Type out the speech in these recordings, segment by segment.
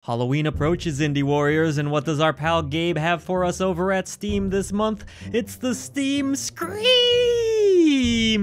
Halloween approaches, Indie Warriors, and what does our pal Gabe have for us over at Steam this month? It's the Steam Scream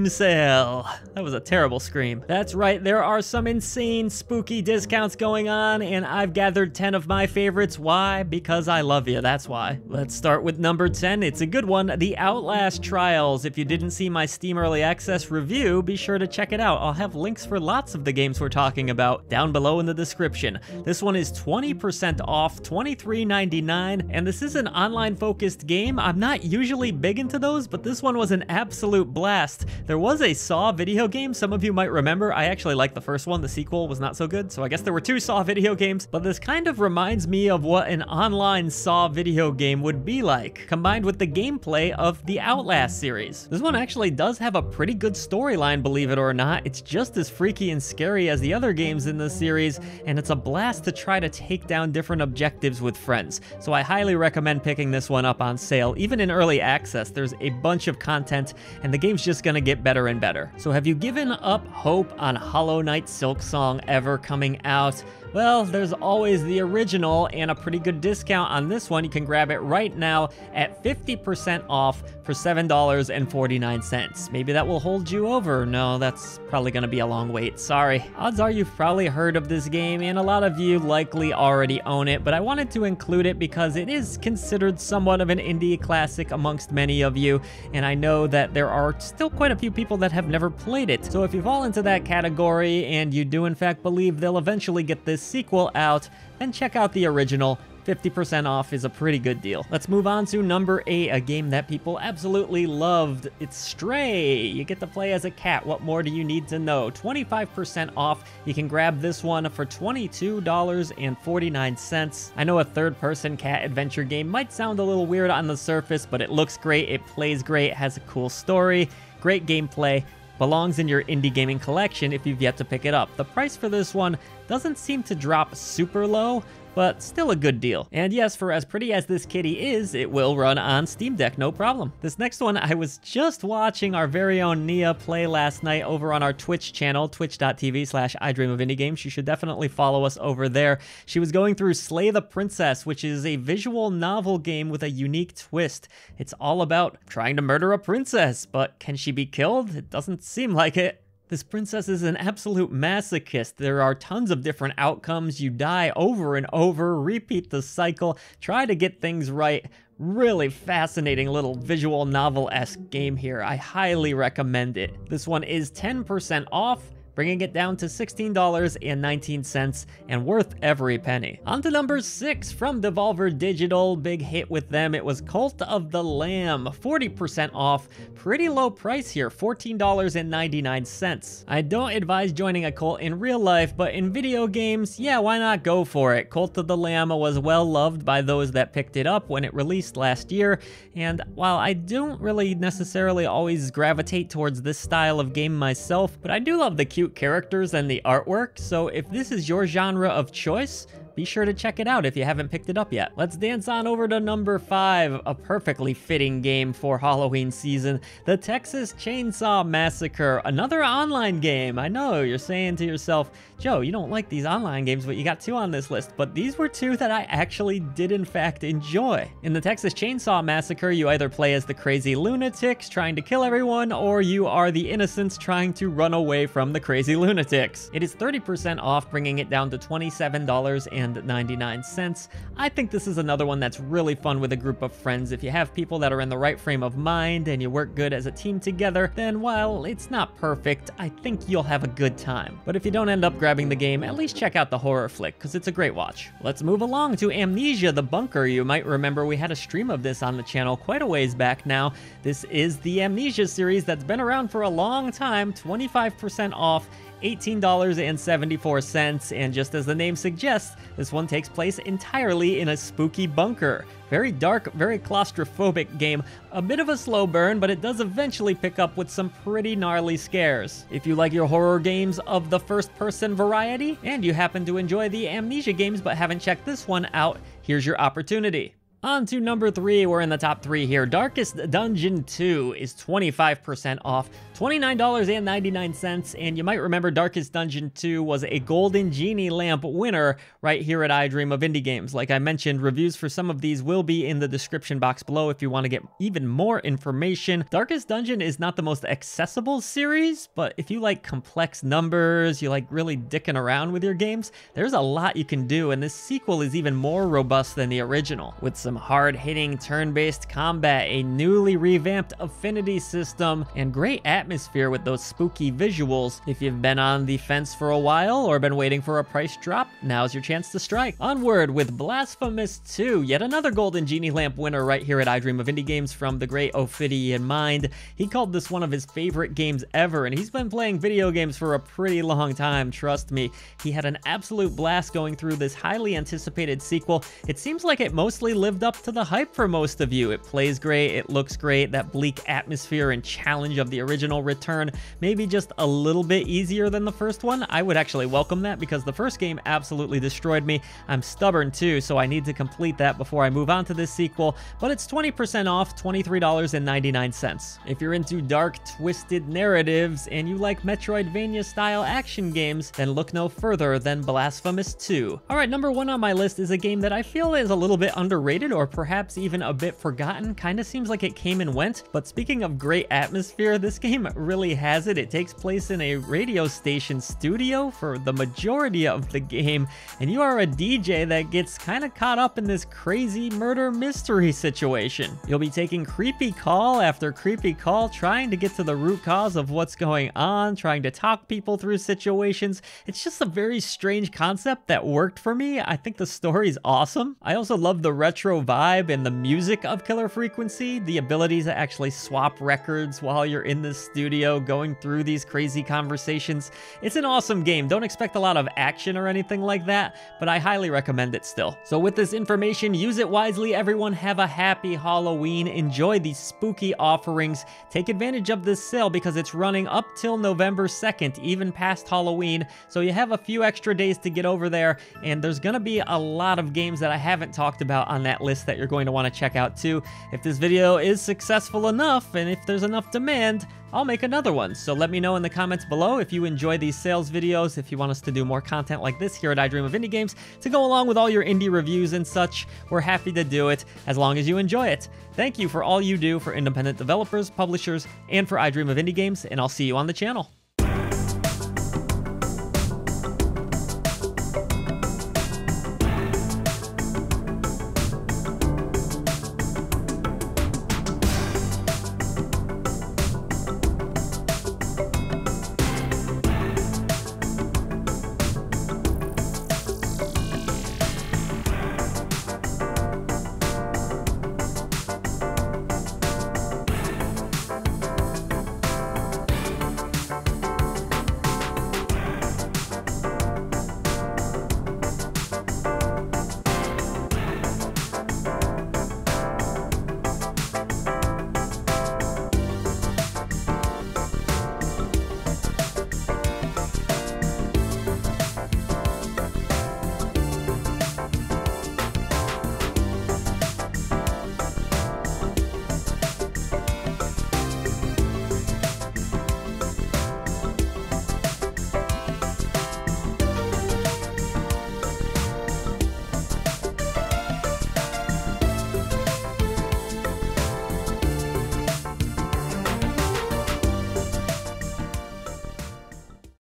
Sale! That was a terrible scream. That's right, there are some insane spooky discounts going on, and I've gathered 10 of my favorites. Why? Because I love you, that's why. Let's start with number 10. It's a good one, the Outlast Trials. If you didn't see my Steam Early Access review, be sure to check it out. I'll have links for lots of the games we're talking about down below in the description. This one is 20% off, $23.99, and this is an online-focused game. I'm not usually big into those, but this one was an absolute blast. There was a Saw video game, some of you might remember. I actually liked the first one, the sequel was not so good, so I guess there were two Saw video games, but this kind of reminds me of what an online Saw video game would be like, combined with the gameplay of the Outlast series. This one actually does have a pretty good storyline, believe it or not. It's just as freaky and scary as the other games in the series, and it's a blast to try to take down different objectives with friends. So I highly recommend picking this one up on sale. Even in early access, there's a bunch of content, and the game's just gonna get better and better. So have you given up hope on Hollow Knight Silksong ever coming out? Well, there's always the original, and a pretty good discount on this one. You can grab it right now at 50% off for $7.49. Maybe that will hold you over. No, that's probably gonna be a long wait, sorry. Odds are you've probably heard of this game, and a lot of you likely already own it, but I wanted to include it because it is considered somewhat of an indie classic amongst many of you, and I know that there are still quite a few people that have never played it. So if you fall into that category, and you do in fact believe they'll eventually get this sequel out, then check out the original. 50% off is a pretty good deal. Let's move on to number 8, a game that people absolutely loved. It's Stray. You get to play as a cat. What more do you need to know? 25% off. You can grab this one for $22.49. I know a third-person cat adventure game might sound a little weird on the surface, but it looks great, it plays great, has a cool story, great gameplay. Belongs in your indie gaming collection if you've yet to pick it up. The price for this one doesn't seem to drop super low, but still a good deal. And yes, for as pretty as this kitty is, it will run on Steam Deck, no problem. This next one, I was just watching our very own Nia play last night over on our Twitch channel, twitch.tv/idreamofindiegames. You should definitely follow us over there. She was going through Slay the Princess, which is a visual novel game with a unique twist. It's all about trying to murder a princess, but can she be killed? It doesn't seem like it. This princess is an absolute masochist. There are tons of different outcomes. You die over and over, repeat the cycle, try to get things right. Really fascinating little visual novel-esque game here. I highly recommend it. This one is 10% off, bringing it down to $16.19 and worth every penny. On to number 6 from Devolver Digital. Big hit with them. It was Cult of the Lamb. 40% off. Pretty low price here, $14.99. I don't advise joining a cult in real life, but in video games, yeah, why not go for it? Cult of the Lamb was well loved by those that picked it up when it released last year, and while I don't really necessarily always gravitate towards this style of game myself, but I do love the cute characters and the artwork, so if this is your genre of choice, be sure to check it out if you haven't picked it up yet. Let's dance on over to number 5, a perfectly fitting game for Halloween season, the Texas Chainsaw Massacre, another online game. I know, you're saying to yourself, Joe, you don't like these online games, but you got 2 on this list, but these were 2 that I actually did in fact enjoy. In the Texas Chainsaw Massacre, you either play as the crazy lunatics trying to kill everyone, or you are the innocents trying to run away from the crazy lunatics. It is 30% off, bringing it down to $27.99. I think this is another one that's really fun with a group of friends. If you have people that are in the right frame of mind and you work good as a team together, then while it's not perfect, I think you'll have a good time. But if you don't end up grabbing the game, at least check out the horror flick, because it's a great watch. Let's move along to Amnesia the Bunker. You might remember we had a stream of this on the channel quite a ways back now. This is the Amnesia series that's been around for a long time, 25% off, $18.74, and just as the name suggests, this one takes place entirely in a spooky bunker. Very dark, very claustrophobic game. A bit of a slow burn, but it does eventually pick up with some pretty gnarly scares. If you like your horror games of the first-person variety, and you happen to enjoy the Amnesia games but haven't checked this one out, here's your opportunity. On to number 3, we're in the top 3 here. Darkest Dungeon 2 is 25% off, $29.99, and you might remember Darkest Dungeon 2 was a Golden Genie Lamp winner right here at I Dream of Indie Games. Like I mentioned, reviews for some of these will be in the description box below if you want to get even more information. Darkest Dungeon is not the most accessible series, but if you like complex numbers, you like really dicking around with your games, there's a lot you can do, and this sequel is even more robust than the original, with some hard-hitting turn-based combat, a newly revamped affinity system, and great atmosphere with those spooky visuals. If you've been on the fence for a while or been waiting for a price drop, now's your chance to strike. Onward with Blasphemous 2, yet another Golden Genie Lamp winner right here at I Dream of Indie Games from the great Ophidian Mind. He called this one of his favorite games ever, and he's been playing video games for a pretty long time, trust me. He had an absolute blast going through this highly anticipated sequel. It seems like it mostly lived up to the hype for most of you. It plays great, it looks great, that bleak atmosphere and challenge of the original return, maybe just a little bit easier than the first one. I would actually welcome that because the first game absolutely destroyed me. I'm stubborn too, so I need to complete that before I move on to this sequel, but it's 20% off, $23.99. If you're into dark, twisted narratives and you like Metroidvania-style action games, then look no further than Blasphemous 2. Alright, number 1 on my list is a game that I feel is a little bit underrated or perhaps even a bit forgotten. Kinda seems like it came and went, but speaking of great atmosphere, this game really has it. It takes place in a radio station studio for the majority of the game, and you are a DJ that gets kinda caught up in this crazy murder mystery situation. You'll be taking creepy call after creepy call, trying to get to the root cause of what's going on, trying to talk people through situations. It's just a very strange concept that worked for me. I think the story's awesome. I also love the retro vibe and the music of Killer Frequency, the ability to actually swap records while you're in the studio going through these crazy conversations. It's an awesome game. Don't expect a lot of action or anything like that, but I highly recommend it still. So with this information, use it wisely, everyone. Have a happy Halloween. Enjoy these spooky offerings. Take advantage of this sale because it's running up till November 2nd, even past Halloween, so you have a few extra days to get over there, and there's gonna be a lot of games that I haven't talked about on that list that you're going to want to check out too. If this video is successful enough, and if there's enough demand, I'll make another one. So let me know in the comments below if you enjoy these sales videos, if you want us to do more content like this here at I Dream of Indie Games to go along with all your indie reviews and such. We're happy to do it as long as you enjoy it. Thank you for all you do for independent developers, publishers, and for I Dream of Indie Games, and I'll see you on the channel.